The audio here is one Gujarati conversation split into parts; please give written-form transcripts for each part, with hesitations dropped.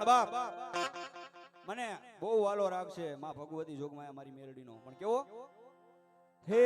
પણ બાપ મને બહુ વાલો રાગ છે માં ભગવતી જોગમાયા મારી મેલડીનો પણ કેવો હે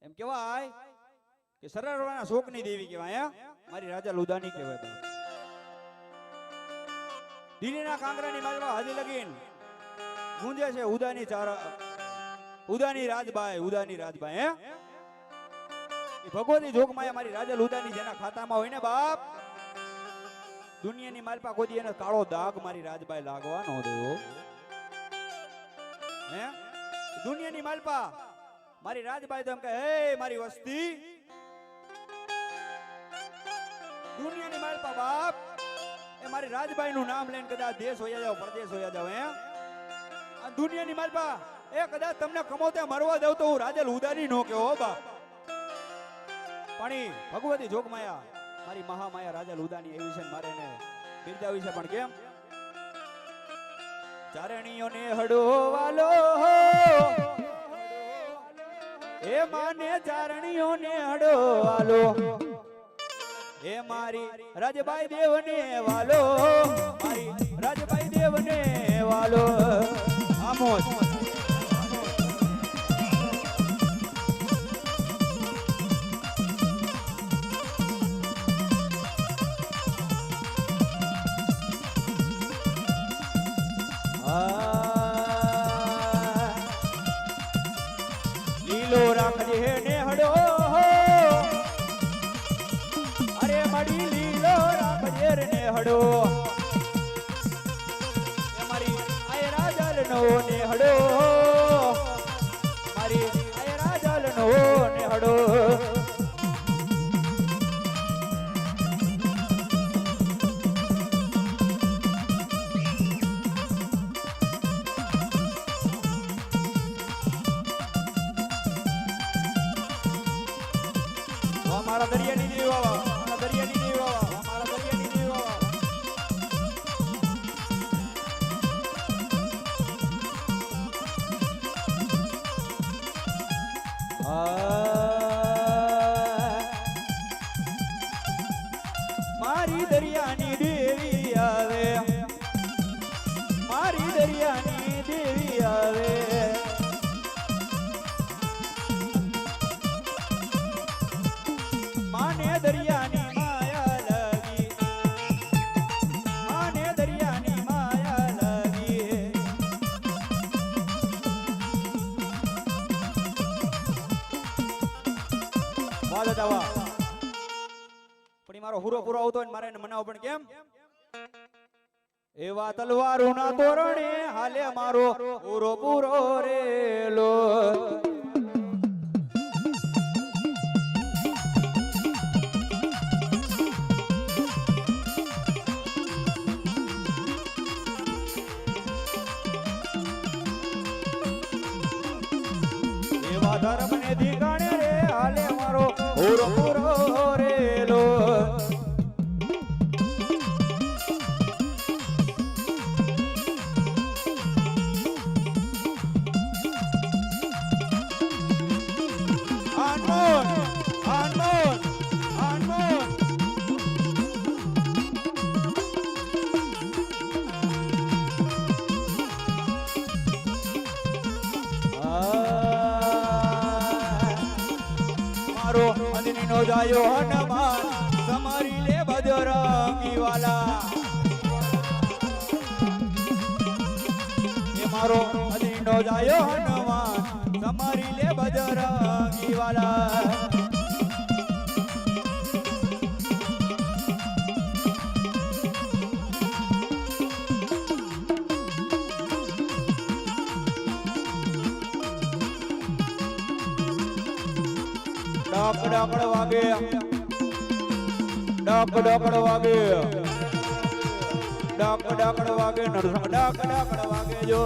એમ કેવાય કે સરળવાના શોકની દેવી કહેવાય મારી રાજા લુદાની કહેવાય દિલ્હીના કાંગરાની માલમાં હાજી લગીન ગુંજે છે ઉદાની રાજબાઈ હે એ ભગવતી જોગમાયા મારી રાજા લુદાની જેના ખાતામાં હોય ને બાપ દુનિયાની માલપા કોઈ એને કાળો દાગ મારી રાજબાઈ લાગવા ન દેવો હે દુનિયાની માલપા મારી રાજબાઈ તો એમ કહે હે મારી વસ્તી દુનિયાની માલપા બાપ એ મારી રાજબાઈ નું નામ લઈને કદાચ દેશ હોયા જાવ પરદેશ હોયા જાવ હે આ દુનિયાની માલપા એ કદાચ તમને કમોતે મરવા દઉં તો હું રાજલ ઉદાની નો કેવો બાપ પાણી ભગવતી જોગમાયા મારી મહામાયા રાજલ ઉદાની એવી છે મારે એને બિરદાવી છે પણ કેમ ચારણીઓને હડો વાલો એ માને ચારણીઓને હડો વાલો એ મારી રાજબાઈ દેવને વાલો મારી રાજબાઈ દેવને વાલો આમોસ લીલો રાખજે ને હડો અરે મારી લીલો રાખજે ને હડો મારી આય રાજલ નો ને હડો મારી આય રાજલ નો ને હડો મારા દરિયાની દેવી વાવા મારા દરિયાની દેવી વાવા મારા દરિયાની દેવી વાવા મારી દરિયાની દેવી આવે મારી દરિયાની દેવી આવે માને દરિયાની માયા લાગી માને દરિયાની માયા લાગી વાહ દાદા વાહ પણ મારો હુરો પૂરો આવતો હોય મારે એને મનાવો પણ કેમ એવા તલવારો ના તોરણે હાલે મારો પૂરો પૂરો રેલો ધર્મ ને ધિકાણે રે હાલે મારો પૂરો પૂરો રેલો મારો અંજની નો જાયો હનુમાન સમારી લે બજરંગી વાલા એ મારો અંજની નો જાયો હનુમાન સમારી લે બજરંગી વાલા ડક ડકડ વાગે ડક ડકડ વાગે ડક ડકડ વાગે નરસંગ ડક ડકડ વાગે જો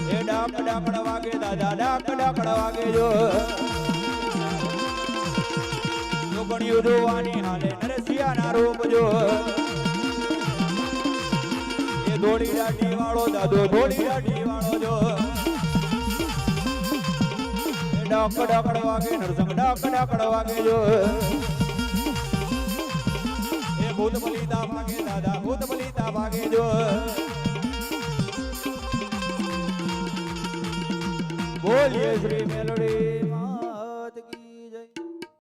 એ ડક ડકડ વાગે દાદા ડક ડકડ વાગે જો ગણ્યું જોવાની હાલે નરસિંહ ના રૂપ જો એ ધોળી દાઢી વાળો દાદો ધોળી દાઢી વાળો જો ડક ડકડ વાગે નરસંગ ડક ડકડ વાગે જો એ ભૂત બલિતા ભાગે દાદા ભૂત બલિતા ભાગે જો બોલીએ શ્રી મેલડી